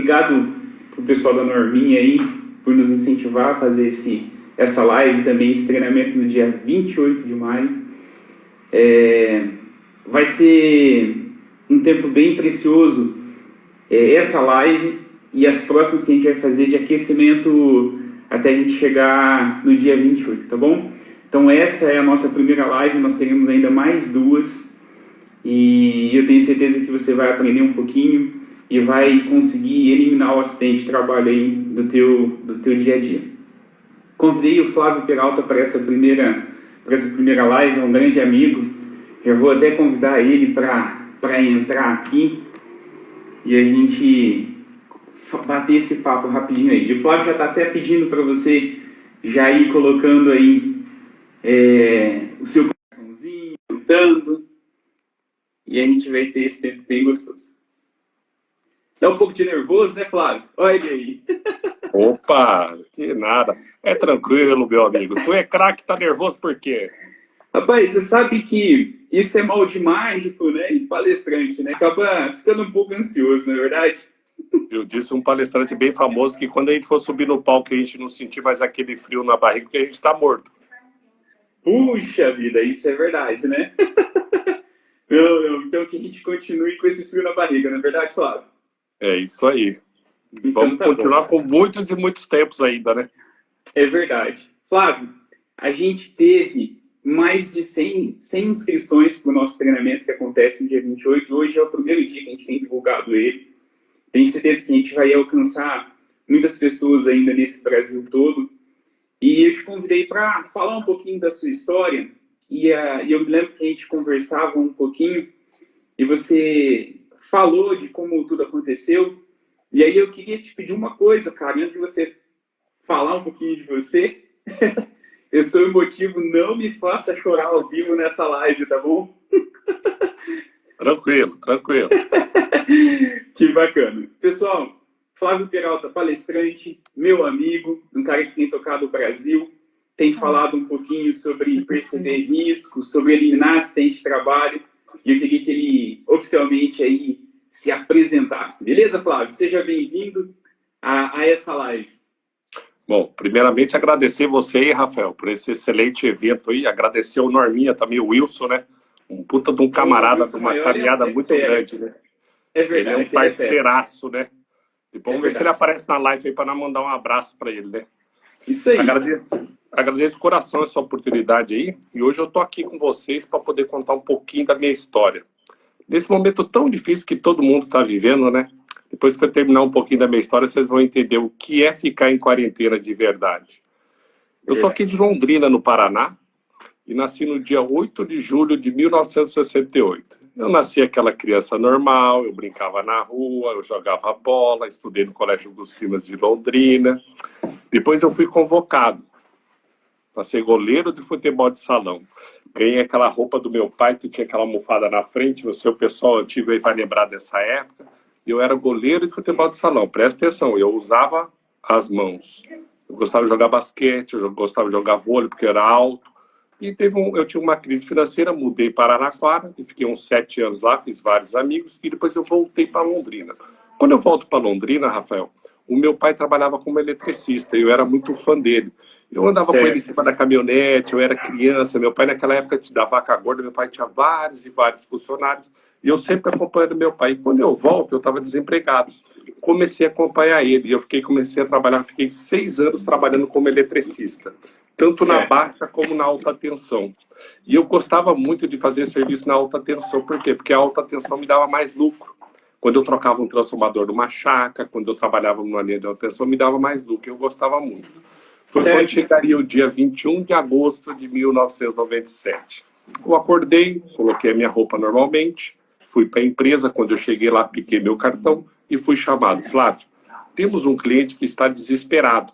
obrigado pro pessoal da Norminha aí, por nos incentivar a fazer essa live também, esse treinamento no dia 28 de maio. Vai ser um tempo bem precioso essa live e as próximas que a gente vai fazer de aquecimento até a gente chegar no dia 28, tá bom? Então essa é a nossa primeira live, nós teremos ainda mais duas e eu tenho certeza que você vai aprender um pouquinho e vai conseguir eliminar o acidente de trabalho aí do teu dia a dia. Convidei o Flávio Peralta para essa primeira live, é um grande amigo. Eu vou até convidar ele para entrar aqui e a gente bater esse papo rapidinho aí. E o Flávio já está até pedindo para você já ir colocando aí o seu coraçãozinho, lutando, e a gente vai ter esse tempo bem gostoso. Dá um pouco de nervoso, né, Flávio? Olha ele aí. Opa, que nada. É tranquilo, meu amigo. Tu é craque, tá nervoso por quê? Rapaz, você sabe que isso é mal de mágico, né? E palestrante, né? Acaba ficando um pouco ansioso, não é verdade? Eu disse um palestrante bem famoso que quando a gente for subir no palco, a gente não sentir mais aquele frio na barriga, porque a gente tá morto. Puxa vida, isso é verdade, né? Não, então que a gente continue com esse frio na barriga, não é verdade, Flávio? É isso aí. Então, vamos continuar com muitos e muitos tempos ainda, né? É verdade. Flávio, a gente teve mais de 100 inscrições para o nosso treinamento que acontece no dia 28. Hoje é o primeiro dia que a gente tem divulgado ele. Tenho certeza que a gente vai alcançar muitas pessoas ainda nesse Brasil todo. E eu te convidei para falar um pouquinho da sua história. E eu me lembro que a gente conversava um pouquinho e você falou de como tudo aconteceu. E aí eu queria te pedir uma coisa, cara, antes de você falar um pouquinho de você. Eu sou emotivo, não me faça chorar ao vivo nessa live, tá bom? Tranquilo, tranquilo. Que bacana. Pessoal, Flávio Peralta, palestrante, meu amigo, um cara que tem tocado o Brasil, tem falado um pouquinho sobre perceber riscos, sobre eliminar acidente de trabalho, e eu queria que ele oficialmente aí se apresentasse. Beleza, Flávio? Seja bem-vindo a essa live. Bom, primeiramente agradecer você aí, Rafael, por esse excelente evento aí, agradecer o Norminha também, o Wilson, né? Um puta de um camarada, de uma caminhada muito grande, né? É verdade. Ele é um parceiraço, né? E vamos ver se ele aparece na live aí para nós mandar um abraço para ele, né? Isso aí. Agradeço de coração essa oportunidade aí. E hoje eu tô aqui com vocês para poder contar um pouquinho da minha história. Nesse momento tão difícil que todo mundo está vivendo, né? Depois que eu terminar um pouquinho da minha história, vocês vão entender o que é ficar em quarentena de verdade. Eu sou aqui de Londrina, no Paraná, e nasci no dia 8 de julho de 1968. Eu nasci aquela criança normal, eu brincava na rua, eu jogava bola, estudei no Colégio Gus Simas de Londrina. Depois eu fui convocado para ser goleiro de futebol de salão. Ganhei aquela roupa do meu pai, que tinha aquela almofada na frente, no seu pessoal antigo aí vai lembrar dessa época. Eu era goleiro de futebol de salão, presta atenção, eu usava as mãos. Eu gostava de jogar basquete, eu gostava de jogar vôlei, porque eu era alto. E eu tive uma crise financeira, mudei para Araraquara, e fiquei uns 7 anos lá, fiz vários amigos, e depois eu voltei para Londrina. Quando eu volto para Londrina, Rafael, o meu pai trabalhava como eletricista, e eu era muito fã dele. Eu andava com ele em cima da caminhonete, eu era criança, meu pai naquela época da vaca gorda, meu pai tinha vários e vários funcionários, e eu sempre acompanhando meu pai. E quando eu volto, eu estava desempregado. Comecei a acompanhar ele, e comecei a trabalhar, fiquei 6 anos trabalhando como eletricista, tanto na baixa como na alta tensão. E eu gostava muito de fazer serviço na alta tensão, por quê? Porque a alta tensão me dava mais lucro. Quando eu trocava um transformador numa chácara, quando eu trabalhava numa linha de alta tensão, me dava mais lucro, eu gostava muito. Foi quando chegaria o dia 21 de agosto de 1997. Eu acordei, coloquei a minha roupa normalmente, fui para a empresa, quando eu cheguei lá, piquei meu cartão e fui chamado. Flávio, temos um cliente que está desesperado.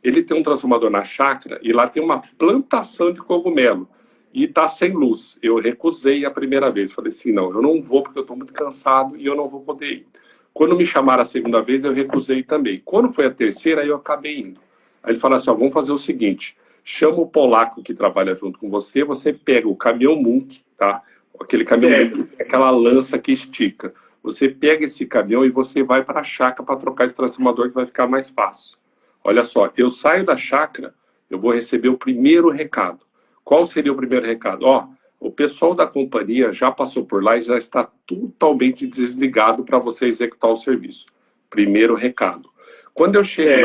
Ele tem um transformador na chácara e lá tem uma plantação de cogumelo e está sem luz. Eu recusei a primeira vez. Falei assim, não, eu não vou porque eu estou muito cansado e eu não vou poder ir. Quando me chamaram a segunda vez, eu recusei também. Quando foi a terceira, aí eu acabei indo. Aí ele falou assim, ó, vamos fazer o seguinte, chama o polaco que trabalha junto com você, você pega o caminhão Munk, tá? Aquele caminhão Munk, aquela lança que estica. você pega esse caminhão e você vai para a chácara para trocar esse transformador que vai ficar mais fácil. Olha só, eu saio da chácara, eu vou receber o primeiro recado. Qual seria o primeiro recado? Ó, o pessoal da companhia já passou por lá e já está totalmente desligado para você executar o serviço. Primeiro recado. Quando eu chego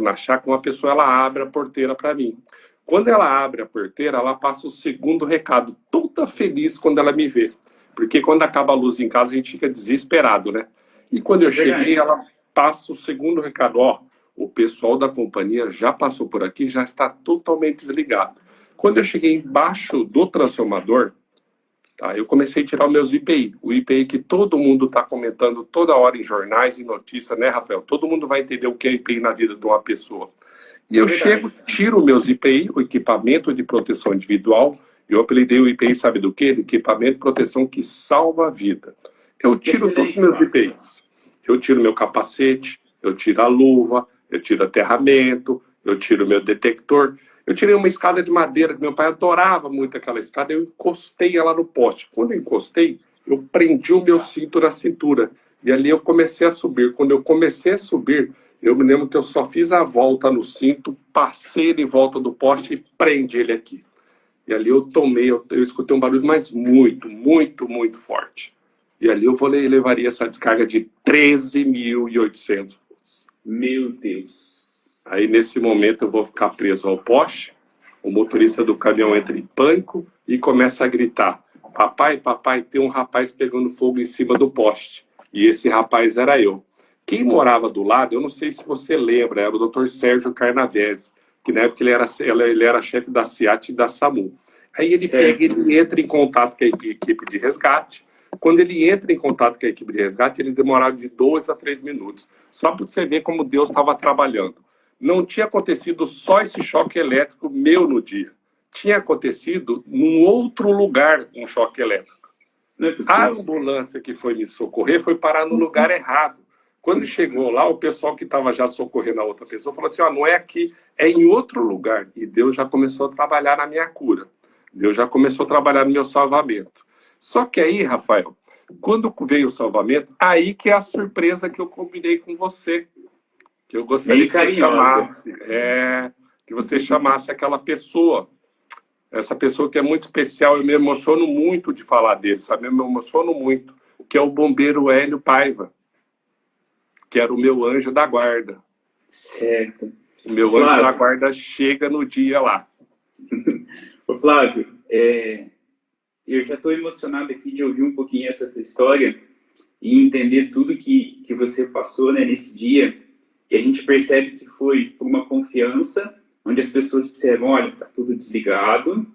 na chácara, uma pessoa ela abre a porteira para mim. Quando ela abre a porteira, ela passa o segundo recado, toda feliz quando ela me vê. Porque quando acaba a luz em casa, a gente fica desesperado, né? E quando eu cheguei, ela passa o segundo recado. Ó, o pessoal da companhia já passou por aqui, já está totalmente desligado. Quando eu cheguei embaixo do transformador, tá, eu comecei a tirar os meus IPI. O IPI que todo mundo está comentando toda hora em jornais e notícias, né, Rafael? Todo mundo vai entender o que é IPI na vida de uma pessoa. E eu chego, tiro meus IPI, o equipamento de proteção individual. Eu apelidei o IPI, sabe do quê? De equipamento de proteção que salva a vida. Eu tiro todos os meus IPIs. Eu tiro meu capacete, eu tiro a luva, eu tiro aterramento, eu tiro meu detector. Eu tirei uma escada de madeira, que meu pai adorava muito aquela escada, eu encostei ela no poste. Quando eu encostei, eu prendi o meu cinto na cintura. E ali eu comecei a subir. Quando eu comecei a subir, eu me lembro que eu só fiz a volta no cinto, passei ele em volta do poste e prendi ele aqui. E ali eu escutei um barulho, mas muito, muito, muito forte. E ali eu levaria essa descarga de 13.800 volts. Meu Deus. Aí nesse momento eu vou ficar preso ao poste, o motorista do caminhão entra em pânico e começa a gritar: papai, papai, tem um rapaz pegando fogo em cima do poste. E esse rapaz era eu. Quem morava do lado, eu não sei se você lembra, era o Dr. Sérgio Carnavese, que na época ele era chefe da SEAT e da SAMU. Aí ele entra em contato com a equipe de resgate. Quando ele entra em contato com a equipe de resgate, eles demoraram de 2 a 3 minutos. Só para você ver como Deus estava trabalhando. Não tinha acontecido só esse choque elétrico meu no dia. Tinha acontecido num outro lugar um choque elétrico. A ambulância que foi me socorrer foi parar no lugar errado. Quando chegou lá, o pessoal que estava já socorrendo a outra pessoa falou assim: ó, não é aqui, é em outro lugar. E Deus já começou a trabalhar na minha cura. Deus já começou a trabalhar no meu salvamento. Só que aí, Rafael, quando veio o salvamento, aí que é a surpresa que eu combinei com você. Que eu gostaria que você chamasse. Que você chamasse aquela pessoa. Essa pessoa que é muito especial, eu me emociono muito de falar dele, sabe? Eu me emociono muito. Que é o bombeiro Hélio Paiva. Que era o meu anjo da guarda. Certo. O meu anjo da guarda chega no dia lá. Ô Flávio, eu já estou emocionado aqui de ouvir um pouquinho essa tua história e entender tudo que você passou, né, nesse dia. E a gente percebe que foi por uma confiança, onde as pessoas disseram: olha, está tudo desligado.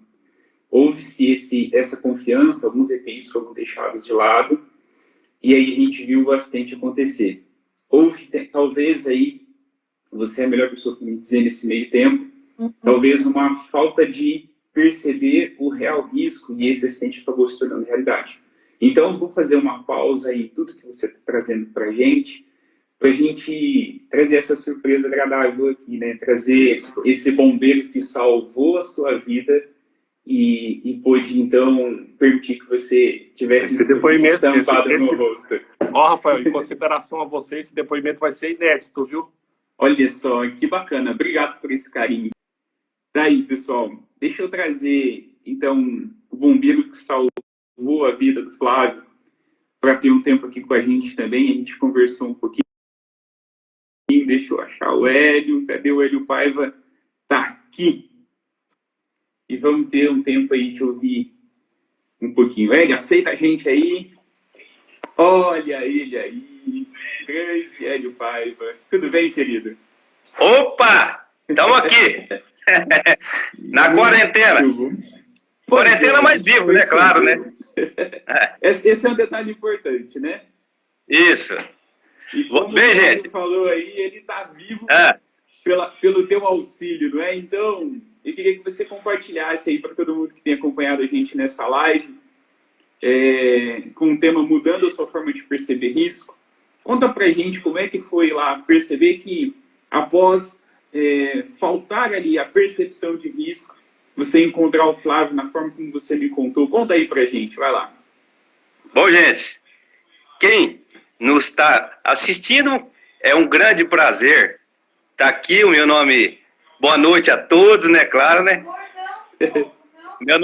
Houve-se essa confiança, alguns EPIs foram deixados de lado, e aí a gente viu bastante acontecer. Houve, talvez aí, você é a melhor pessoa para me dizer nesse meio tempo, talvez uma falta de perceber o real risco, e esse acidente acabou se tornando realidade. Então, eu vou fazer uma pausa em tudo que você está trazendo para a gente trazer essa surpresa agradável aqui, né? Trazer esse bombeiro que salvou a sua vida e pôde, então, permitir que você tivesse esse depoimento estampado no rosto. Ó, Rafael, em consideração a você, esse depoimento vai ser inédito, viu? Olha só, que bacana. Obrigado por esse carinho. Tá aí, pessoal. Deixa eu trazer, então, o bombeiro que salvou a vida do Flávio para ter um tempo aqui com a gente também. A gente conversou um pouquinho. Deixa eu achar o Hélio. Cadê o Hélio Paiva? Tá aqui. E vamos ter um tempo aí de ouvir um pouquinho. Hélio, aceita a gente aí. Olha ele aí. Grande Hélio Paiva. Tudo bem, querido? Opa! Estamos aqui. Na quarentena. Quarentena mais vivo, né? Claro, né? Esse é um detalhe importante, né? Isso. E como bem, você gente, falou aí, ele está vivo pelo teu auxílio, não é? Então, eu queria que você compartilhasse aí para todo mundo que tem acompanhado a gente nessa live, com o tema Mudando a Sua Forma de Perceber Risco. Conta pra gente como é que foi lá perceber que, após faltar ali a percepção de risco, você encontrar o Flávio na forma como você me contou. Conta aí pra gente, vai lá. Bom, gente, quem nos está assistindo, é um grande prazer estar aqui. O meu nome, boa noite a todos, né? Claro, né? Meu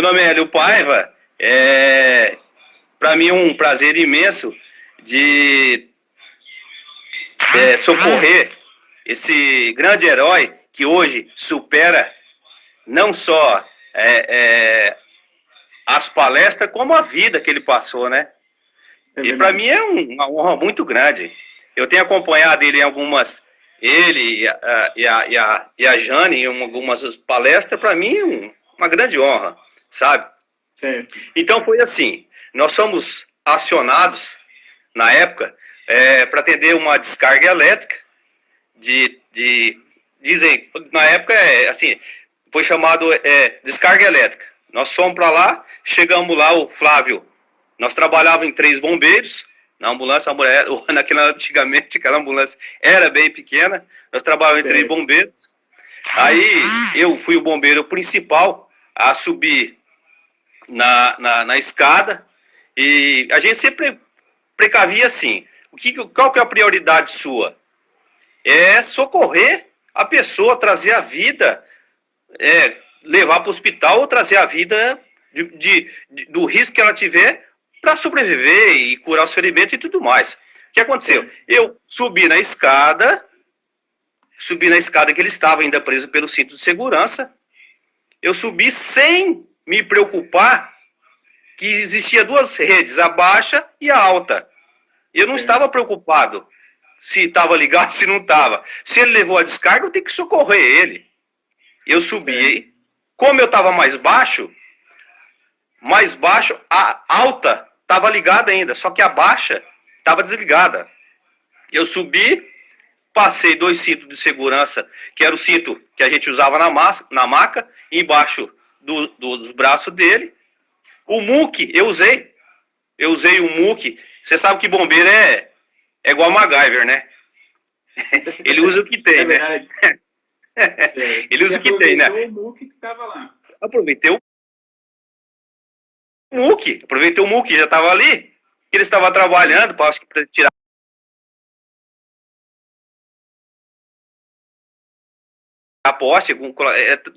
nome é Hélio Paiva. Para mim é um prazer imenso de socorrer esse grande herói que hoje supera não só as palestras, como a vida que ele passou, né? E para mim é uma honra muito grande. Eu tenho acompanhado ele em algumas, ele e a Jane em algumas palestras. Para mim é uma grande honra, sabe? Certo. Então foi assim, nós fomos acionados na época para atender uma descarga elétrica dizem, na época assim, foi chamado descarga elétrica. Nós fomos para lá, chegamos lá, o Flávio, nós trabalhávamos em 3 bombeiros, na ambulância, antigamente aquela ambulância era bem pequena, nós trabalhávamos em 3 bombeiros. Aí eu fui o bombeiro principal a subir na escada, e a gente sempre precavia assim, qual que é a prioridade sua? É socorrer a pessoa, trazer a vida, levar para o hospital ou trazer a vida do risco que ela tiver para sobreviver e curar os ferimentos e tudo mais. O que aconteceu? Eu subi na escada que ele estava ainda preso pelo cinto de segurança. Eu subi sem me preocupar que existia 2 redes, a baixa e a alta. Eu não estava preocupado se estava ligado, se não estava. Se ele levou a descarga, eu tenho que socorrer ele. Eu subi, como eu estava mais baixo, a alta estava ligada ainda, só que a baixa estava desligada. Eu subi, passei 2 cintos de segurança, que era o cinto que a gente usava na maca, embaixo dos braços dele. O muque, eu usei o muque. Você sabe que bombeiro é igual MacGyver, né? Ele usa o que tem, né? Ele usa o que tem, né? Aproveitou o muque que estava lá. Aproveitei o muque, já estava ali, que ele estava trabalhando para tirar a poste,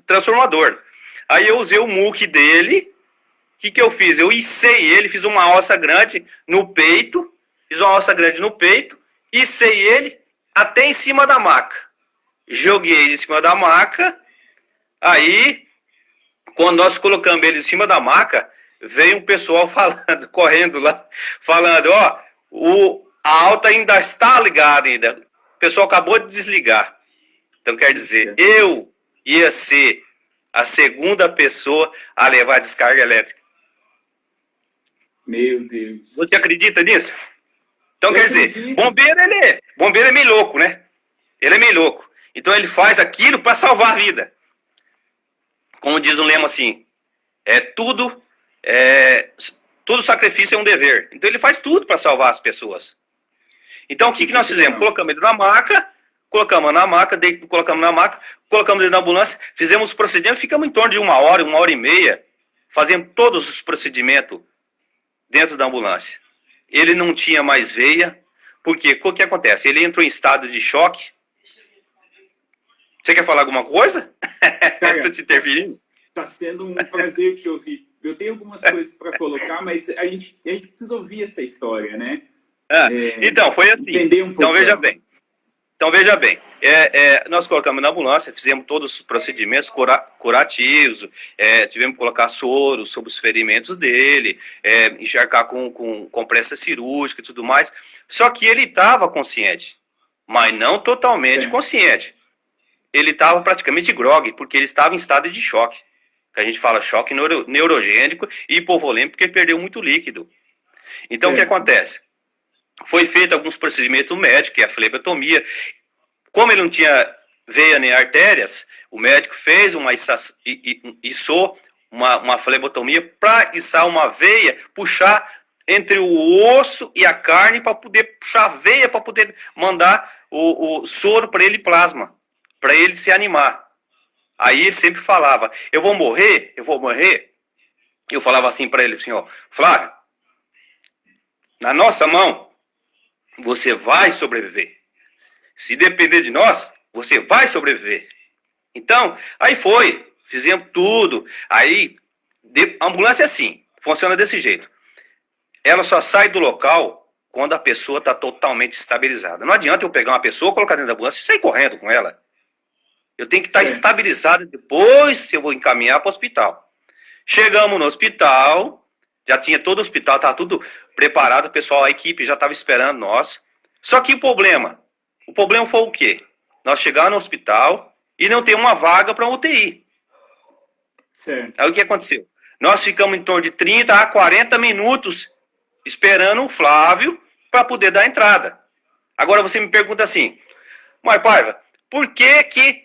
transformador. Aí eu usei o muque dele. O que eu fiz? Eu içei ele, fiz uma alça grande no peito, içei ele até em cima da maca. Joguei ele em cima da maca. Aí, quando nós colocamos ele em cima da maca, veio um pessoal falando, correndo lá, falando, a alta ainda está ligada ainda. O pessoal acabou de desligar. Então, quer dizer, eu ia ser a segunda pessoa a levar a descarga elétrica. Meu Deus. Você acredita nisso? Então, quer dizer, bombeiro é meio louco, né? Ele é meio louco. Então, ele faz aquilo para salvar a vida. Como diz um lema assim, todo sacrifício é um dever. Então, ele faz tudo para salvar as pessoas. Então, o que nós fizemos? Colocamos ele na maca, colocamos ele na ambulância, fizemos os procedimentos, ficamos em torno de 1 hora e meia, fazendo todos os procedimentos dentro da ambulância. Ele não tinha mais veia, porque o que acontece? Ele entrou em estado de choque. Você quer falar alguma coisa? Estou te interferindo? Está sendo um prazer te ouvir. Eu tenho algumas coisas para colocar, mas a gente precisa ouvir essa história, né? Então, foi assim. Entender um pouco. Então, veja bem. Nós colocamos na ambulância, fizemos todos os procedimentos curativos, tivemos que colocar soro sobre os ferimentos dele, encharcar com compressa cirúrgica e tudo mais. Só que ele estava consciente, mas não totalmente consciente. Ele estava praticamente grogue, porque ele estava em estado de choque. A gente fala choque neurogênico e hipovolêmico, porque ele perdeu muito líquido. Então, o que acontece? Foi feito alguns procedimentos médicos, que é a flebotomia. Como ele não tinha veia nem artérias, o médico fez uma flebotomia para içar uma veia, puxar entre o osso e a carne para poder puxar a veia, para poder mandar o soro para ele, plasma, para ele se animar. Aí ele sempre falava, eu vou morrer. Eu falava assim para ele, assim, Flávio, na nossa mão, você vai sobreviver. Se depender de nós, você vai sobreviver. Então, aí foi, fizemos tudo. Aí, a ambulância é assim, funciona desse jeito. Ela só sai do local quando a pessoa está totalmente estabilizada. Não adianta eu pegar uma pessoa, colocar dentro da ambulância e sair correndo com ela. Eu tenho que estar estabilizado, depois eu vou encaminhar para o hospital. Chegamos no hospital, já tinha todo o hospital, estava tudo preparado, o pessoal, a equipe já estava esperando nós. Só que o problema foi o quê? Nós chegamos no hospital e não tem uma vaga para UTI. Certo. Aí o que aconteceu? Nós ficamos em torno de 30 a 40 minutos esperando o Flávio para poder dar entrada. Agora você me pergunta assim, Mário Paiva, por que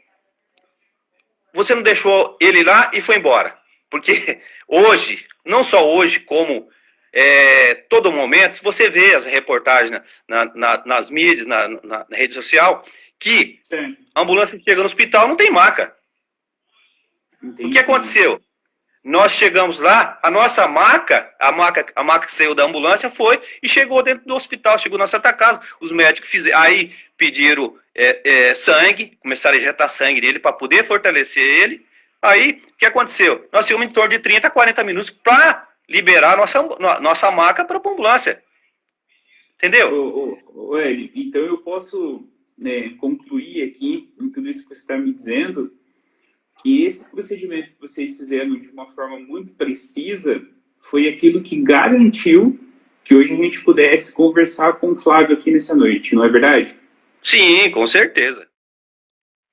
você não deixou ele lá e foi embora? Porque hoje, não só hoje, como todo momento, você vê as reportagens nas mídias, na rede social, que a ambulância chega no hospital não tem maca. Entendi. O que aconteceu? Nós chegamos lá, a nossa maca, a maca que saiu da ambulância foi e chegou dentro do hospital, chegou na Santa Casa, os médicos aí pediram sangue, começaram a injetar sangue nele para poder fortalecer ele. Aí, o que aconteceu? Nós tínhamos em torno de 30 a 40 minutos para liberar nossa maca para a ambulância. Entendeu? Hélio, então eu posso concluir aqui, em tudo isso que você está me dizendo, que esse procedimento que vocês fizeram de uma forma muito precisa foi aquilo que garantiu que hoje a gente pudesse conversar com o Flávio aqui nessa noite, não é verdade? Sim, com certeza.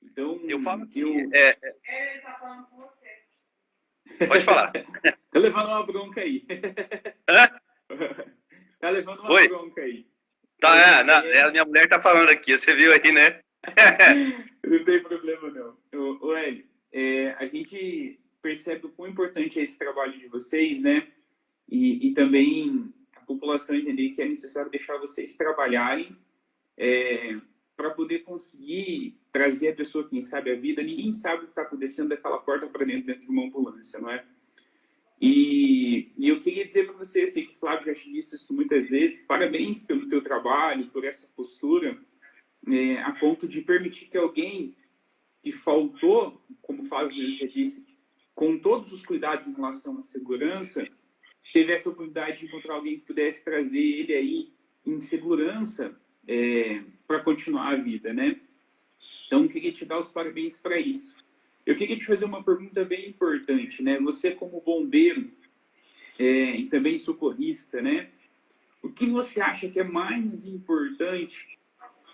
Então, eu falo assim, ele está falando com você. Pode falar. Tá levando uma bronca aí. Tá levando uma bronca aí. Tá, a minha mulher tá falando aqui, você viu aí, né? Não tem problema, não. Hélio, a gente percebe o quão importante é esse trabalho de vocês, né? E também a população entender que é necessário deixar vocês trabalharem para poder conseguir trazer a pessoa, quem sabe, a vida. Ninguém sabe o que está acontecendo daquela porta para dentro de uma ambulância, não é? E eu queria dizer para você, assim, que o Flávio já te disse isso muitas vezes, parabéns pelo teu trabalho, por essa postura, a ponto de permitir que alguém que faltou, como o Flávio já disse, com todos os cuidados em relação à segurança, teve essa oportunidade de encontrar alguém que pudesse trazer ele aí em segurança para continuar a vida, né? Então, eu queria te dar os parabéns para isso. Eu queria te fazer uma pergunta bem importante, né? Você, como bombeiro e também socorrista, né? O que você acha que é mais importante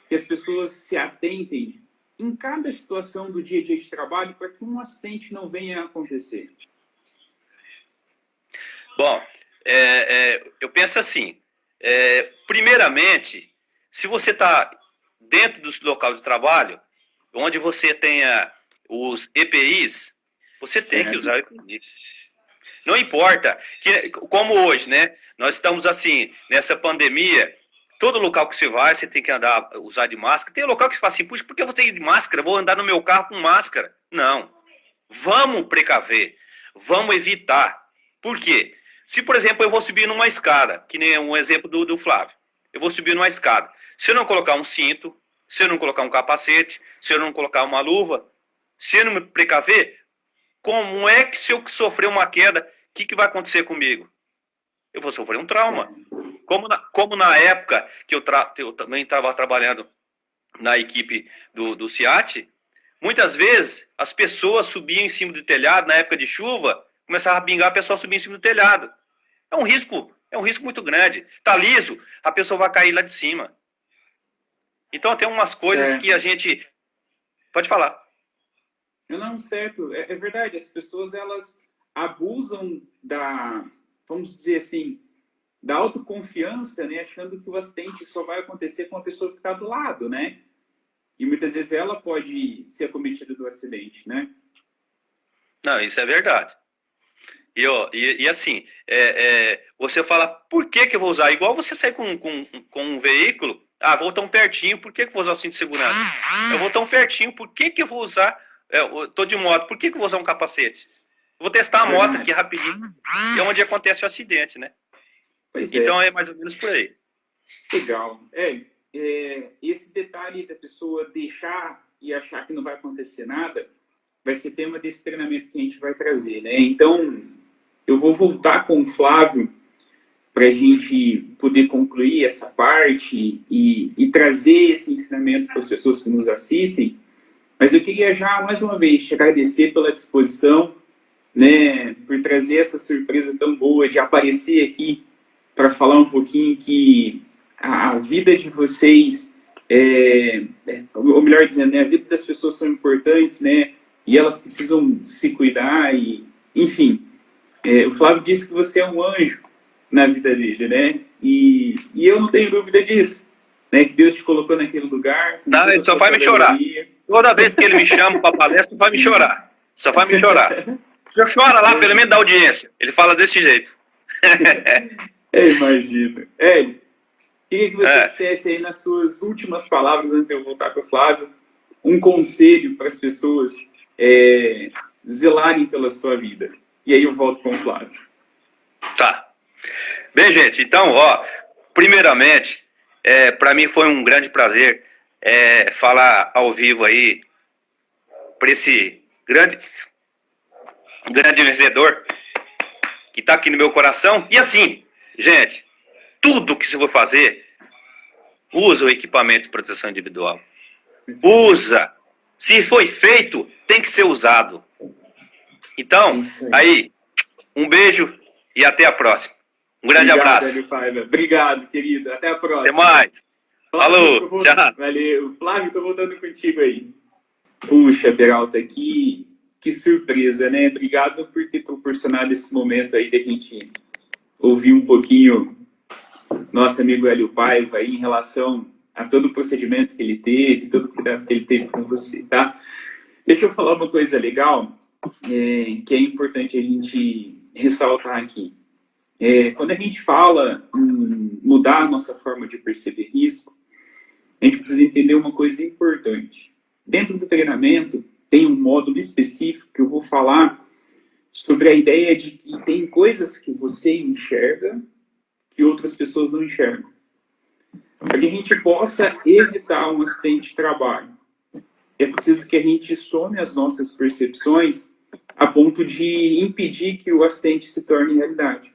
que as pessoas se atentem em cada situação do dia a dia de trabalho para que um acidente não venha a acontecer? Bom, eu penso assim, primeiramente, se você está dentro do local de trabalho, onde você tenha os EPIs, você tem que usar o EPI. Não importa, como hoje, né? Nós estamos assim, nessa pandemia, todo local que você vai, você tem que usar de máscara. Tem local que fala assim, puxa, por que eu vou ter de máscara? Vou andar no meu carro com máscara. Não. Vamos precaver. Vamos evitar. Por quê? Se, por exemplo, eu vou subir numa escada, que nem um exemplo do Flávio. Eu vou subir numa escada. Se eu não colocar um cinto, se eu não colocar um capacete, se eu não colocar uma luva, se eu não me precaver, como é que se eu sofrer uma queda, o que vai acontecer comigo? Eu vou sofrer um trauma. Como na época que eu também estava trabalhando na equipe do CIAT, muitas vezes as pessoas subiam em cima do telhado, na época de chuva, começava a pingar, a pessoa subia em cima do telhado. É um risco muito grande. Tá liso, a pessoa vai cair lá de cima. Então tem umas coisas que a gente... Pode falar. Não, certo. É verdade, as pessoas, elas abusam vamos dizer assim, da autoconfiança, né, achando que o acidente só vai acontecer com a pessoa que está do lado, né? E muitas vezes ela pode ser acometida do acidente, né? Não, isso é verdade. E assim, você fala, por que eu vou usar? Igual você sair com um veículo, vou tão pertinho, por que eu vou usar o cinto de segurança? Eu vou tão pertinho, por que eu vou usar... Eu tô de moto, por que eu vou usar um capacete? Eu vou testar a moto aqui rapidinho, que é onde acontece o acidente, né? Pois então é mais ou menos por aí. Legal. Esse detalhe da pessoa deixar e achar que não vai acontecer nada vai ser tema desse treinamento que a gente vai trazer, né? Então, eu vou voltar com o Flávio para a gente poder concluir essa parte e trazer esse ensinamento para as pessoas que nos assistem. Mas eu queria já, mais uma vez, te agradecer pela disposição, né, por trazer essa surpresa tão boa de aparecer aqui para falar um pouquinho que a vida de vocês, ou melhor dizendo, né, a vida das pessoas são importantes, né, e elas precisam se cuidar, e, enfim. O Flávio disse que você é um anjo na vida dele, né, e eu não tenho dúvida disso, né, que Deus te colocou naquele lugar. Não, ele só faz me chorar. Toda vez que ele me chama para palestra, vai me chorar. Só faz me chorar. Você chora lá, pelo menos da audiência. Ele fala desse jeito. Imagino. Queria que você dissesse aí nas suas últimas palavras, antes de eu voltar para o Flávio, um conselho para as pessoas zelarem pela sua vida. E aí eu volto com o Flávio. Tá. Bem, gente, então, primeiramente, para mim foi um grande prazer falar ao vivo aí para esse grande vencedor que está aqui no meu coração. E assim, gente, tudo que você for fazer, usa o equipamento de proteção individual. Usa. Se foi feito, tem que ser usado. Então, aí, um beijo e até a próxima. Um grande abraço. Obrigado, querido. Até a próxima. Até mais. Flávio, falou. Tchau. Valeu. Flávio, estou voltando contigo aí. Puxa, Peralta, que surpresa, né? Obrigado por ter proporcionado esse momento aí da gente ouvir um pouquinho nosso amigo Hélio Paiva aí em relação a todo o procedimento que ele teve, todo o cuidado que ele teve com você, tá? Deixa eu falar uma coisa legal que é importante a gente ressaltar aqui. Quando a gente fala em mudar a nossa forma de perceber risco, a gente precisa entender uma coisa importante. Dentro do treinamento, tem um módulo específico que eu vou falar sobre a ideia de que tem coisas que você enxerga que outras pessoas não enxergam. Para que a gente possa evitar um acidente de trabalho, é preciso que a gente some as nossas percepções a ponto de impedir que o acidente se torne realidade.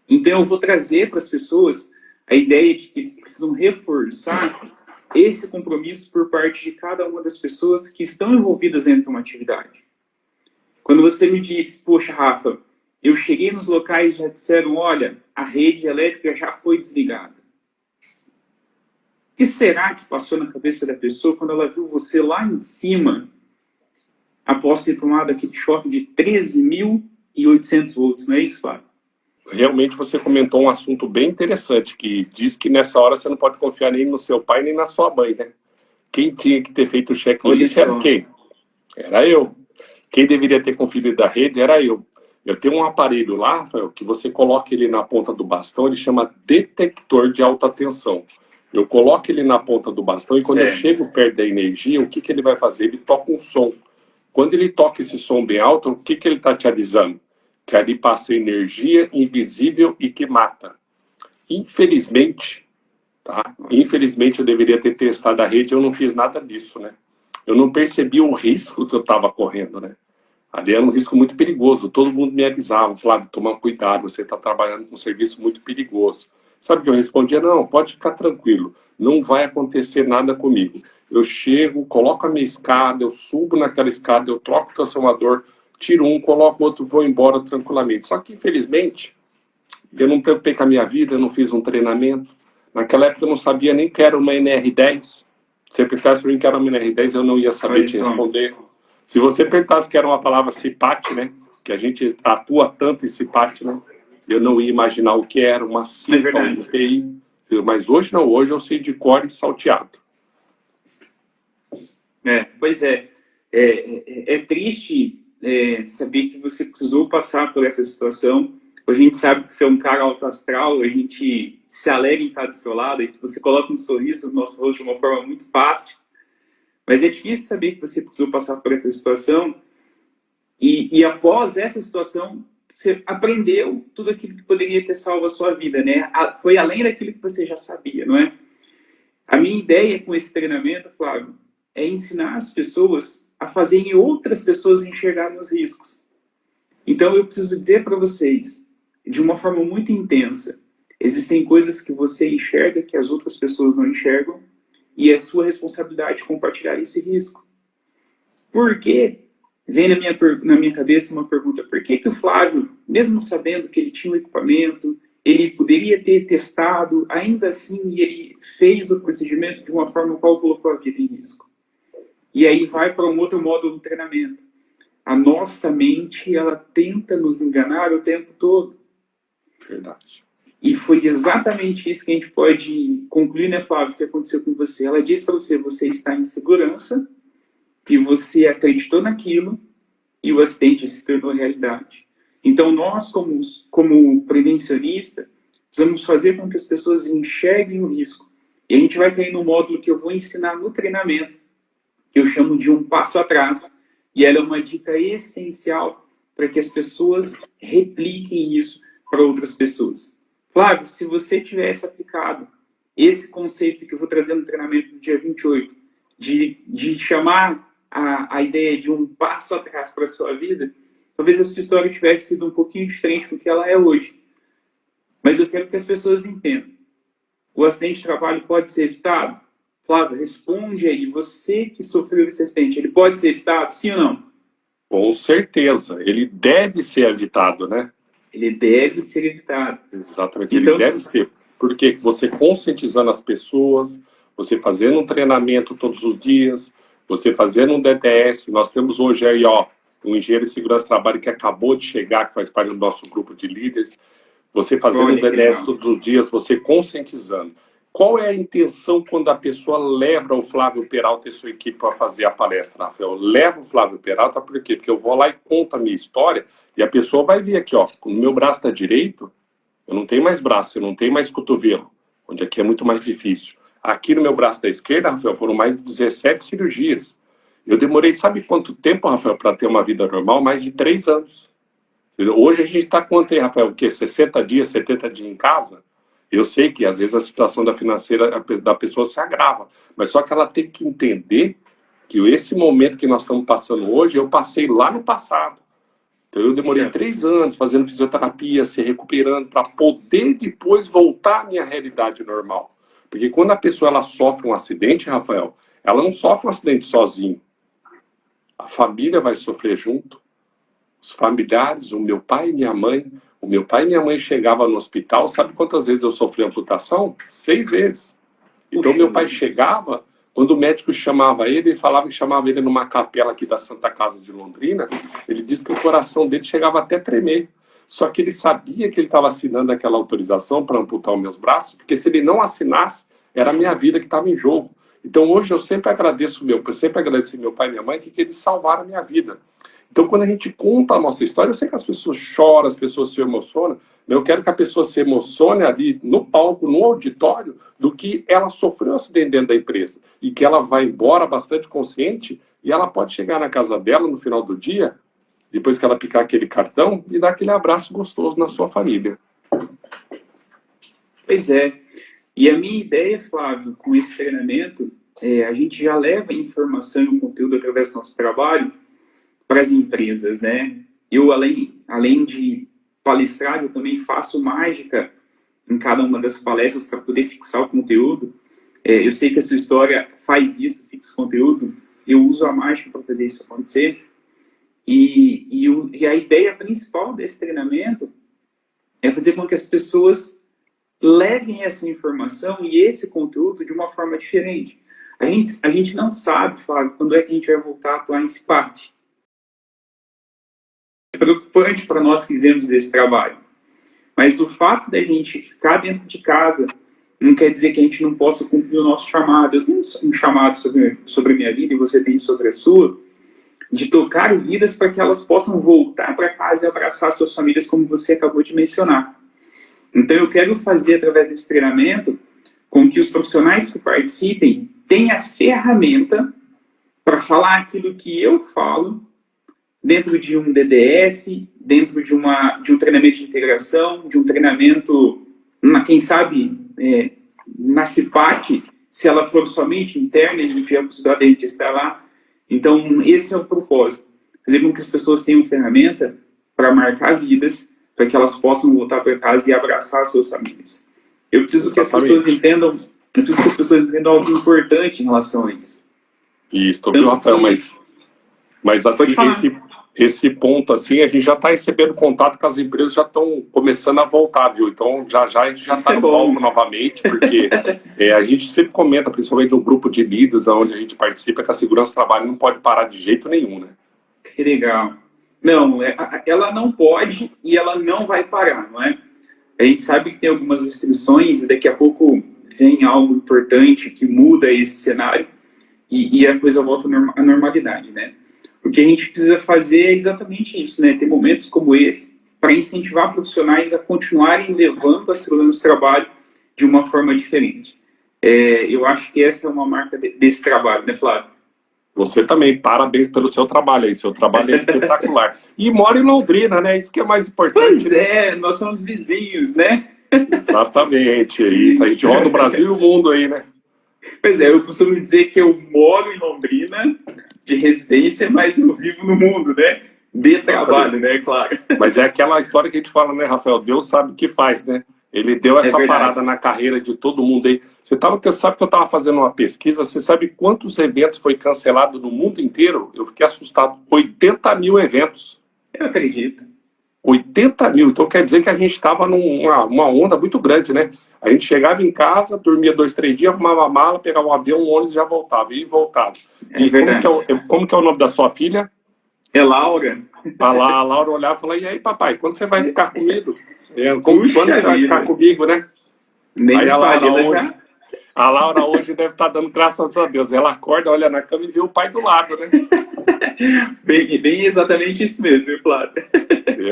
Então eu vou trazer para as pessoas a ideia de que eles precisam reforçar esse compromisso por parte de cada uma das pessoas que estão envolvidas dentro de uma atividade. Quando você me disse, poxa, Rafa, eu cheguei nos locais e já disseram, olha, a rede elétrica já foi desligada. O que será que passou na cabeça da pessoa quando ela viu você lá em cima, após ter tomado aquele choque de 13.800 volts, não é isso, Flávio? Realmente você comentou um assunto bem interessante, que diz que nessa hora você não pode confiar nem no seu pai nem na sua mãe, né? Quem tinha que ter feito o checklist era quem? Era eu. Quem deveria ter conferido a rede era eu. Eu tenho um aparelho lá, Rafael, que você coloca ele na ponta do bastão, ele chama detector de alta tensão. Eu coloco ele na ponta do bastão e quando eu chego perto da energia, o que ele vai fazer? Ele toca um som. Quando ele toca esse som bem alto, o que ele está te avisando? Que ali passa energia invisível e que mata. Infelizmente, tá? Infelizmente eu deveria ter testado a rede, eu não fiz nada disso, né? Eu não percebi o risco que eu estava correndo, né? Ali era um risco muito perigoso, todo mundo me avisava, Flávio, toma cuidado, você está trabalhando com um serviço muito perigoso. Sabe o que eu respondia? Não, pode ficar tranquilo, não vai acontecer nada comigo. Eu chego, coloco a minha escada, eu subo naquela escada, eu troco o transformador, tiro um, coloco outro, vou embora tranquilamente. Só que, infelizmente, eu não preocupei com a minha vida, eu não fiz um treinamento. Naquela época eu não sabia nem que era uma NR10. Se você perguntasse para mim que era uma NR10, eu não ia saber te responder. Se você perguntasse que era uma palavra CIPAT, né? Que a gente atua tanto em CIPAT, né? Eu não ia imaginar o que era uma CIPA, um TI. Mas hoje não, hoje eu sei de cor e salteado. Pois é. É triste saber que você precisou passar por essa situação. A gente sabe que você é um cara alto astral, a gente se alegra em estar do seu lado, e você coloca um sorriso no nosso rosto de uma forma muito fácil. Mas é difícil saber que você precisou passar por essa situação e após essa situação, você aprendeu tudo aquilo que poderia ter salvo a sua vida, né? Foi além daquilo que você já sabia, não é? A minha ideia com esse treinamento, Flávio, é ensinar as pessoas a fazerem outras pessoas enxergarem os riscos. Então, eu preciso dizer para vocês, de uma forma muito intensa, existem coisas que você enxerga que as outras pessoas não enxergam, e é sua responsabilidade compartilhar esse risco. Por quê? Vem na minha cabeça uma pergunta: por que o Flávio, mesmo sabendo que ele tinha um equipamento, ele poderia ter testado, ainda assim ele fez o procedimento de uma forma qual colocou a vida em risco? E aí vai para um outro módulo do treinamento. A nossa mente, ela tenta nos enganar o tempo todo. Verdade. E foi exatamente isso que a gente pode concluir, né, Flávio, que aconteceu com você. Ela disse para você: você está em segurança, e você acreditou naquilo, e o acidente se tornou realidade. Então, nós, como prevencionista, precisamos fazer com que as pessoas enxerguem o risco. E a gente vai cair no módulo que eu vou ensinar no treinamento, que eu chamo de um passo atrás. E ela é uma dica essencial para que as pessoas repliquem isso para outras pessoas. Flávio, se você tivesse aplicado esse conceito que eu vou trazer no treinamento do dia 28, de chamar a ideia de um passo atrás para a sua vida, talvez a sua história tivesse sido um pouquinho diferente do que ela é hoje. Mas eu quero que as pessoas entendam. O acidente de trabalho pode ser evitado? Flávio, responde aí. Você que sofreu esse acidente, ele pode ser evitado? Sim ou não? Com certeza. Ele deve ser evitado, né? Ele deve ser evitado. Exatamente. Então, ele deve ser. Porque você conscientizando as pessoas, você fazendo um treinamento todos os dias, você fazendo um DTS. Nós temos hoje aí, ó, um engenheiro de segurança do trabalho que acabou de chegar, que faz parte do nosso grupo de líderes. Você fazendo um DTS todos os dias, você conscientizando. Qual é a intenção quando a pessoa leva o Flávio Peralta e sua equipe para fazer a palestra, Rafael? Leva o Flávio Peralta por quê? Porque eu vou lá e conto a minha história e a pessoa vai ver aqui, ó, no meu braço está direito, eu não tenho mais braço, eu não tenho mais cotovelo, onde aqui é muito mais difícil. Aqui no meu braço da esquerda, Rafael, foram mais de 17 cirurgias. Eu demorei, sabe quanto tempo, Rafael, para ter uma vida normal? Mais de 3 anos. Hoje a gente está quanto aí, Rafael? O quê? 60 dias, 70 dias em casa? Eu sei que às vezes a situação financeira da pessoa se agrava, mas só que ela tem que entender que esse momento que nós estamos passando hoje, eu passei lá no passado. Então eu demorei 3 anos fazendo fisioterapia, se recuperando, para poder depois voltar à minha realidade normal. Porque quando a pessoa ela sofre um acidente, Rafael, ela não sofre um acidente sozinho. A família vai sofrer junto. Os familiares, o meu pai e minha mãe. O meu pai e minha mãe chegavam no hospital, sabe quantas vezes eu sofri amputação? 6 vezes. Então meu pai chegava, quando o médico chamava ele falava que chamava ele numa capela aqui da Santa Casa de Londrina, ele disse que o coração dele chegava até a tremer. Só que ele sabia que ele estava assinando aquela autorização para amputar os meus braços, porque se ele não assinasse, era a minha vida que estava em jogo. Então hoje eu sempre agradeci meu pai e minha mãe que eles salvaram a minha vida. Então, quando a gente conta a nossa história, eu sei que as pessoas choram, as pessoas se emocionam, mas eu quero que a pessoa se emocione ali no palco, no auditório, do que ela sofreu um acidente dentro da empresa e que ela vai embora bastante consciente e ela pode chegar na casa dela no final do dia, depois que ela picar aquele cartão, e dar aquele abraço gostoso na sua família. Pois é. E a minha ideia, Flávio, com esse treinamento, a gente já leva a informação e o conteúdo através do nosso trabalho para as empresas, né? Eu, além de palestrar, eu também faço mágica em cada uma das palestras para poder fixar o conteúdo. Eu sei que a sua história faz isso, fixa o conteúdo. Eu uso a mágica para fazer isso acontecer. E a ideia principal desse treinamento é fazer com que as pessoas levem essa informação e esse conteúdo de uma forma diferente. A gente não sabe, Flávio, quando é que a gente vai voltar a atuar em SPAT. É preocupante para nós que vivemos esse trabalho. Mas o fato da gente ficar dentro de casa não quer dizer que a gente não possa cumprir o nosso chamado. Eu tenho um chamado sobre a minha vida e você tem sobre a sua, de tocar vidas para que elas possam voltar para casa e abraçar suas famílias, como você acabou de mencionar. Então eu quero fazer, através desse treinamento, com que os profissionais que participem tenham a ferramenta para falar aquilo que eu falo dentro de um DDS, dentro de um treinamento de integração, de um treinamento, quem sabe, na CIPAC, se ela for somente interna, a gente tiver a possibilidade de a gente estar lá. Então, esse é o propósito. Fazer com que as pessoas tenham ferramenta para marcar vidas, para que elas possam voltar para casa e abraçar suas famílias. Eu preciso que as pessoas entendam algo importante em relação a isso. Isso, viu, Rafael? Mas assim, esse ponto, assim, a gente já está recebendo contato que as empresas já estão começando a voltar, viu? Então, já a gente já está no palco novamente, porque a gente sempre comenta, principalmente no grupo de líderes, onde a gente participa, que a segurança do trabalho não pode parar de jeito nenhum, né? Que legal. Não, ela não pode e ela não vai parar, não é? A gente sabe que tem algumas restrições e daqui a pouco vem algo importante que muda esse cenário e a coisa volta à normalidade, né? O que a gente precisa fazer é exatamente isso, né? Ter momentos como esse para incentivar profissionais a continuarem levando a segurança do trabalho de uma forma diferente. Eu acho que essa é uma marca desse trabalho, né, Flávio? Você também, parabéns pelo seu trabalho aí, seu trabalho é espetacular. E mora em Londrina, né? Isso que é mais importante. Pois é, nós somos vizinhos, né? Exatamente, é isso. A gente roda o Brasil e o mundo aí, né? Pois é, eu costumo dizer que eu moro em Londrina, de residência, mas eu vivo no mundo, né? De trabalho, né? Claro. Mas é aquela história que a gente fala, né, Rafael? Deus sabe o que faz, né? Ele deu essa parada na carreira de todo mundo aí. Você sabe que eu estava fazendo uma pesquisa, você sabe quantos eventos foi cancelado no mundo inteiro? Eu fiquei assustado. 80 mil eventos. Eu acredito. 80 mil. Então quer dizer que a gente estava numa onda muito grande, né? A gente chegava em casa, dormia 2, 3 dias, arrumava a mala, pegava um avião, um ônibus e já voltava. E voltava. É verdade. Como que é o nome da sua filha? É Laura. A Laura olhava e falava, e aí, papai, quando você vai ficar comigo? Quando você vai ficar comigo, né? Nem aí a Laura hoje deve estar dando graças a Deus. Ela acorda, olha na cama e vê o pai do lado, né? bem exatamente isso mesmo, viu, Flávio?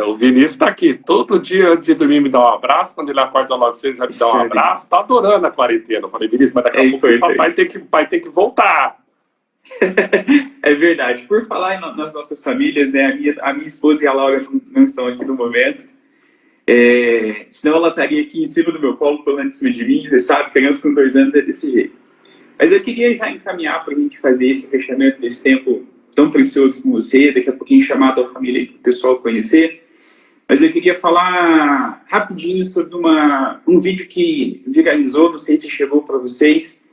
O Vinícius está aqui. Todo dia antes de dormir me dá um abraço. Quando ele acorda logo cedo já me dá um abraço. Tá adorando a quarentena. Eu falei, Vinícius, mas daqui a pouco o papai tem que voltar. É verdade. Por falar nas nossas famílias, né? A minha esposa e a Laura não estão aqui no momento. Senão ela estaria aqui em cima do meu colo, falando em cima de mim. Você sabe, criança com 2 anos é desse jeito. Mas eu queria já encaminhar para a gente fazer esse fechamento desse tempo tão precioso com você. Daqui a pouquinho chamar a tua família para o pessoal conhecer. Mas eu queria falar rapidinho sobre um vídeo que viralizou, não sei se chegou para vocês,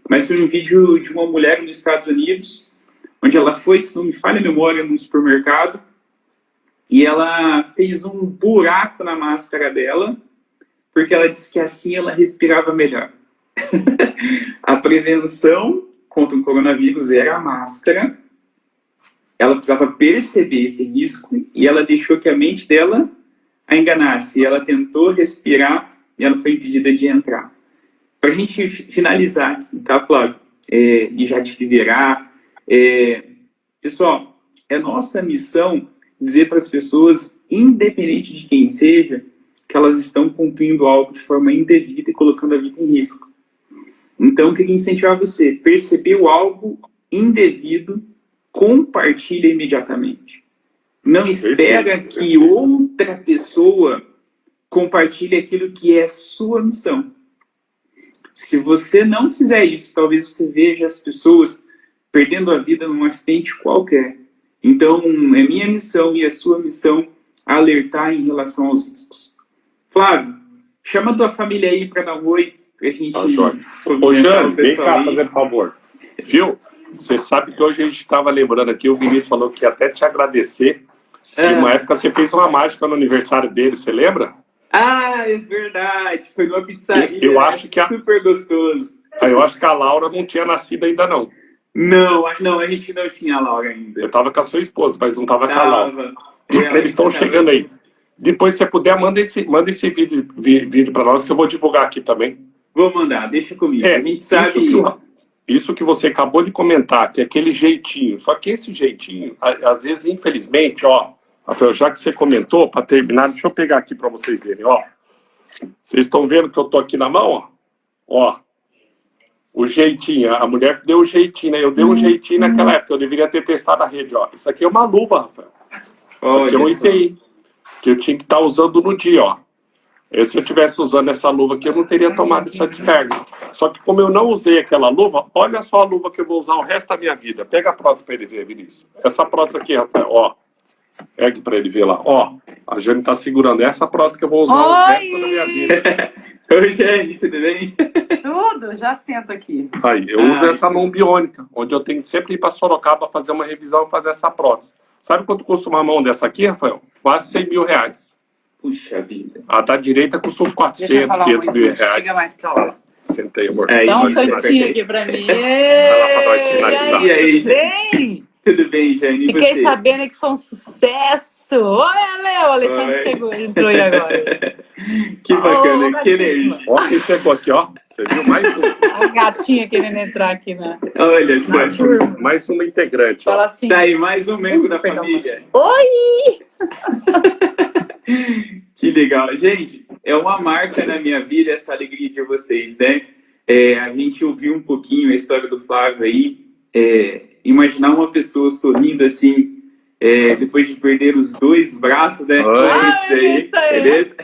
mas foi um vídeo de uma mulher nos Estados Unidos, onde ela foi, se não me falha a memória, num supermercado, e ela fez um buraco na máscara dela, porque ela disse que assim ela respirava melhor. A prevenção contra o coronavírus era a máscara. Ela precisava perceber esse risco e ela deixou que a mente dela a enganasse. E ela tentou respirar e ela foi impedida de entrar. Para a gente finalizar aqui, tá, Flávio? E já te liberar. Pessoal, é nossa missão dizer para as pessoas, independente de quem seja, que elas estão cumprindo algo de forma indevida e colocando a vida em risco. Então, eu queria incentivar você. Percebeu algo indevido, compartilha imediatamente. Não espera que outra pessoa compartilhe aquilo que é sua missão. Se você não fizer isso, talvez você veja as pessoas perdendo a vida num acidente qualquer. Então, é minha missão e a sua missão alertar em relação aos riscos. Flávio, chama a tua família aí para dar um oi, pra gente... Ô, Jane, vem cá fazer favor. Viu? Você sabe que hoje a gente estava lembrando aqui, o Vinícius falou que ia até te agradecer, que uma época você fez uma mágica no aniversário dele, você lembra? Ah, é verdade, foi numa pizzaria, eu acho que super gostoso. Eu acho que a Laura não tinha nascido ainda não. Não, a gente não tinha a Laura ainda. Eu tava com a sua esposa, mas não tava com a Laura. Eles estão chegando aí. Depois, se você puder, manda esse vídeo para nós, que eu vou divulgar aqui também. Vou mandar, deixa comigo. A gente sabe... Isso que você acabou de comentar, que é aquele jeitinho. Só que esse jeitinho, às vezes, infelizmente, ó, Rafael, já que você comentou, para terminar, deixa eu pegar aqui para vocês verem, ó. Vocês estão vendo que eu tô aqui na mão, ó? Ó. O jeitinho, a mulher deu o jeitinho, né? Eu dei um jeitinho naquela época, eu deveria ter testado a rede, ó. Isso aqui é uma luva, Rafael. Isso aqui é um ITI. que eu tinha que estar usando no dia, ó. Se eu estivesse usando essa luva aqui, eu não teria tomado essa descarga. Só que como eu não usei aquela luva, olha só a luva que eu vou usar o resto da minha vida. Pega a prótese para ele ver, Vinícius. Essa prótese aqui, Rafael, ó. Pega para ele ver lá. Ó, a Jane tá segurando essa prótese que eu vou usar o resto da minha vida. Oi, Jane, tudo bem? Tudo, já sento aqui. Aí, eu uso essa mão biônica, onde eu tenho que sempre ir para Sorocaba fazer uma revisão e fazer essa prótese. Sabe quanto custa uma mão dessa aqui, Rafael? Quase 100 mil reais. Puxa vida. A da direita custa uns 400, Deixa eu falar 500 mil reais. Chega mais pra lá. Sentei, amor. Dá um Aí, cantinho aqui pra mim. Vai lá pra nós finalizar. E aí, Bem, tudo bem, Jane? E fiquei você? sabendo que foi um sucesso. Olha, Léo, Alexandre Oi. Seguro entrou aí agora. Que bacana, Ô, que gatíssima. energia. Ó quem chegou aqui, ó. Você viu mais um? A gatinha querendo entrar aqui na Olha só. turma. Mais uma integrante, Fala ó. assim. Tá aí mais um membro da Perdão, família. Oi! Que legal. Gente, é uma marca na minha vida essa alegria de vocês, né? A gente ouviu um pouquinho a história do Flávio aí. Imaginar uma pessoa sorrindo assim, depois de perder os 2 braços, né? Oi. Isso aí. Beleza?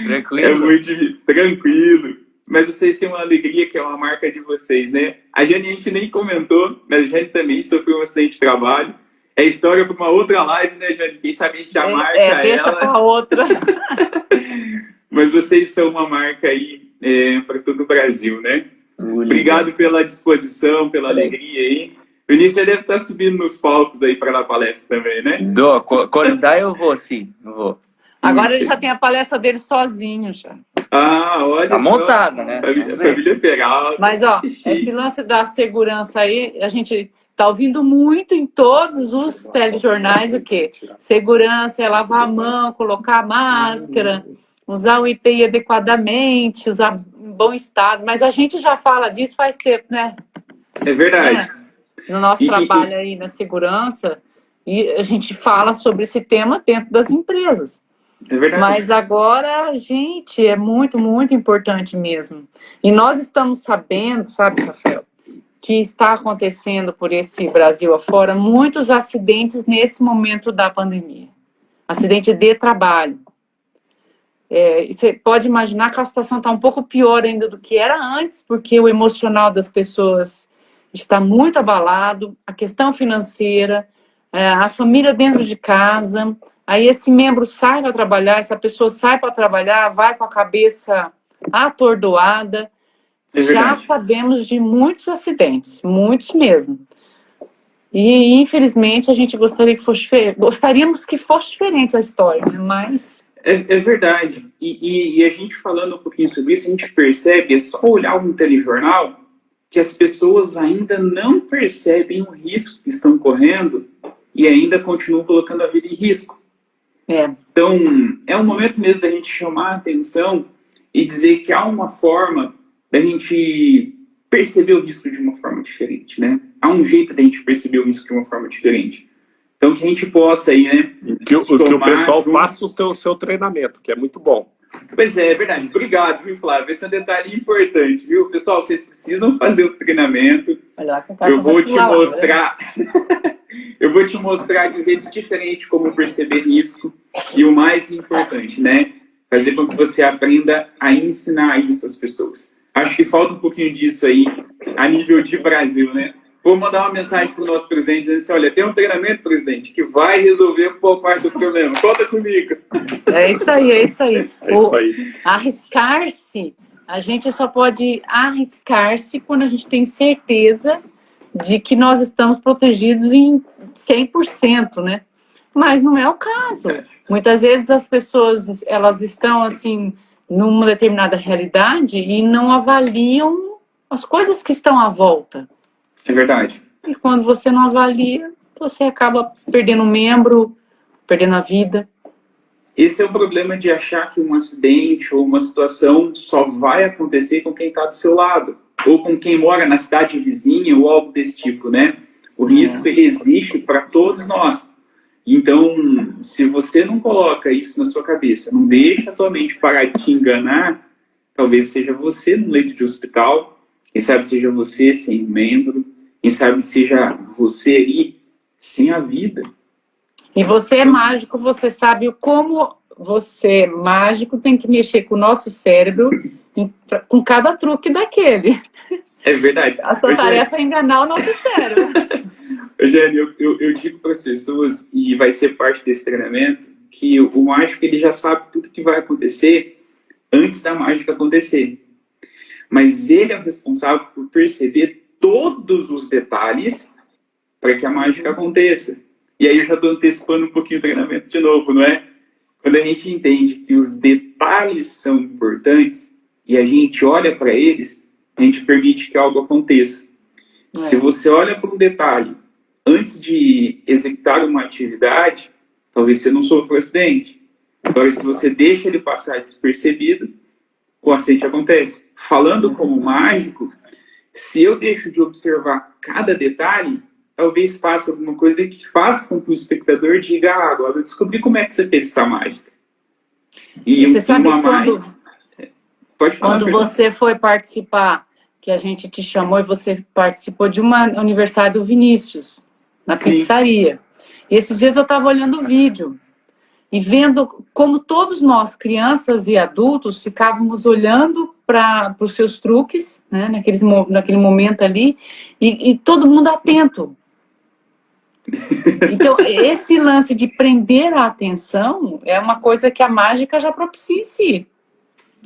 Tranquilo. É muito difícil, tranquilo. Mas vocês têm uma alegria que é uma marca de vocês, né? A Jane a gente nem comentou, mas a Jane também sofreu um acidente de trabalho. É história para uma outra live, né, Jane? Quem sabe a gente já marca deixa ela. pra outra. Mas vocês são uma marca aí para todo o Brasil, né? Obrigado pela disposição, pela alegria aí. O Vinícius já deve estar subindo nos palcos aí para dar palestra também, né? Quando dá, eu vou, sim. Eu vou. Agora ele já tem a palestra dele sozinho já. Ah, olha Tá só. montada, né? Família Peralta. Mas, ó, Xixi. esse lance da segurança aí, a gente tá ouvindo muito em todos os telejornais o quê? Segurança é lavar a mão, colocar máscara, usar o EPI adequadamente, usar em bom estado. Mas a gente já fala disso faz tempo, né? É verdade. No nosso E- trabalho aí na segurança, e a gente fala sobre esse tema dentro das empresas. É verdade. Mas agora, gente, é muito, muito importante mesmo. E nós estamos sabendo, sabe, Rafael, que está acontecendo por esse Brasil afora muitos acidentes nesse momento da pandemia. Acidente de trabalho. Você pode imaginar que a situação está um pouco pior ainda do que era antes, porque o emocional das pessoas está muito abalado, a questão financeira, a família dentro de casa. Aí esse membro sai para trabalhar, essa pessoa sai para trabalhar, vai com a cabeça atordoada. É Já verdade. sabemos de muitos acidentes, muitos mesmo. E infelizmente a gente gostaríamos que fosse diferente a história, né? Mas É verdade. E a gente falando um pouquinho sobre isso, a gente percebe, é só olhar um telejornal, que as pessoas ainda não percebem o risco que estão correndo e ainda continuam colocando a vida em risco. Então, é um momento mesmo da gente chamar a atenção e dizer que há uma forma da gente perceber o risco de uma forma diferente, né? Há um jeito da gente perceber o risco de uma forma diferente. Então, que a gente possa aí, né? Que o pessoal juntos. faça o seu treinamento, que é muito bom. Pois é verdade. Obrigado, viu, Flávio? Esse é um detalhe importante, viu? Pessoal, vocês precisam fazer o treinamento. olha lá que Eu vou te mostrar. Eu vou te mostrar de um jeito diferente como perceber risco. E o mais importante, né? Fazer com que você aprenda a ensinar isso às pessoas. Acho que falta um pouquinho disso aí a nível de Brasil, né? Vou mandar uma mensagem para o nosso presidente dizendo assim, olha, tem um treinamento, presidente, que vai resolver boa parte do problema. Conta comigo. É isso aí, é isso aí. É isso aí. Arriscar-se, a gente só pode arriscar-se quando a gente tem certeza de que nós estamos protegidos em 100%, né? Mas não é o caso. Muitas vezes as pessoas, elas estão assim, numa determinada realidade e não avaliam as coisas que estão à volta. É verdade. E quando você não avalia, você acaba perdendo um membro, perdendo a vida. Esse é o problema de achar que um acidente ou uma situação só vai acontecer com quem está do seu lado, ou com quem mora na cidade vizinha, ou algo desse tipo, né? O risco, ele existe para todos nós. Então, se você não coloca isso na sua cabeça, não deixa a tua mente parar de te enganar, talvez seja você no leito de hospital, quem sabe seja você sem um membro, quem sabe seja você aí sem a vida. E você é mágico, você sabe como você, mágico, tem que mexer com o nosso cérebro com cada truque daquele. É verdade. A tua tarefa é enganar o nosso cérebro. Eugênio, eu digo para as pessoas, e vai ser parte desse treinamento, que o mágico ele já sabe tudo que vai acontecer antes da mágica acontecer. Mas ele é o responsável por perceber todos os detalhes para que a mágica aconteça. E aí eu já estou antecipando um pouquinho o treinamento de novo, não é? Quando a gente entende que os detalhes são importantes e a gente olha para eles, a gente permite que algo aconteça. Se você olha para um detalhe antes de executar uma atividade, talvez você não sofra um acidente. Agora, se você deixa ele passar despercebido, o acidente acontece. Falando como mágico, se eu deixo de observar cada detalhe, talvez passe alguma coisa que faça com que o espectador diga: ah, agora eu descobri como é que você fez essa mágica. E você sabe uma quando, mágica... Pode falar, quando você foi participar, que a gente te chamou e você participou de um aniversário do Vinícius, na pizzaria. E esses dias eu estava olhando o vídeo e vendo como todos nós, crianças e adultos, ficávamos olhando para os seus truques, né, naquele momento ali, e todo mundo atento. Então, esse lance de prender a atenção é uma coisa que a mágica já propicia em si.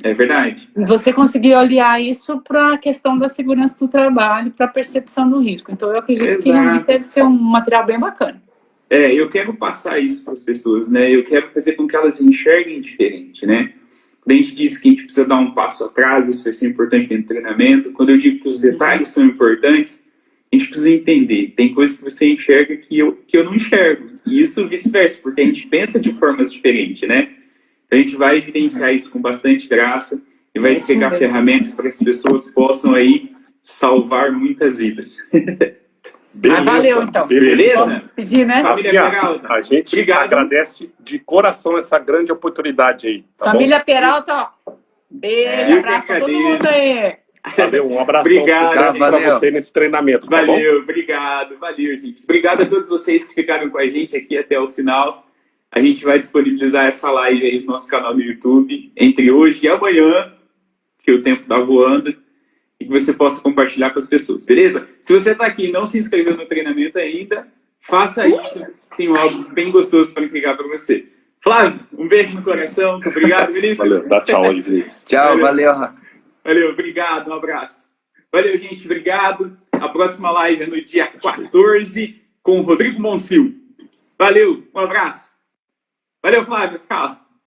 É verdade. E você conseguir olhar isso para a questão da segurança do trabalho, para a percepção do risco. Então, eu acredito que realmente deve ser um material bem bacana. Eu quero passar isso para as pessoas, né? Eu quero fazer com que elas enxerguem diferente, né? Quando a gente diz que a gente precisa dar um passo atrás, isso vai ser importante dentro do treinamento. Quando eu digo que os detalhes são importantes, a gente precisa entender. Tem coisas que você enxerga que eu não enxergo. E isso vice-versa, porque a gente pensa de formas diferentes, né? Então a gente vai evidenciar isso com bastante graça e vai pegar ferramentas para que as pessoas possam aí salvar muitas vidas. Beleza, valeu, então. Beleza? Vamos despedir, né? Família Peralta, a gente obrigado. agradece de coração essa grande oportunidade aí. Tá Família Peralta, ó. Beijo, Eu abraço que pra todo agradeço. mundo aí. Valeu, um abraço Obrigado. para você nesse treinamento. Tá bom? Valeu, obrigado, valeu, gente. Obrigado a todos vocês que ficaram com a gente aqui até o final. A gente vai disponibilizar essa live aí no nosso canal no YouTube entre hoje e amanhã, porque o tempo tá voando, e que você possa compartilhar com as pessoas, beleza? Se você está aqui e não se inscreveu no treinamento ainda, faça isso. Tem algo bem gostoso para entregar para você. Flávio, um beijo no coração. Muito obrigado, Vinícius. Valeu, dá tchau aí, Vinícius. Tchau, valeu. Valeu, obrigado, um abraço. Valeu, gente, obrigado. A próxima live é no dia 14 com o Rodrigo Monsil. Valeu, um abraço. Valeu, Flávio, tchau.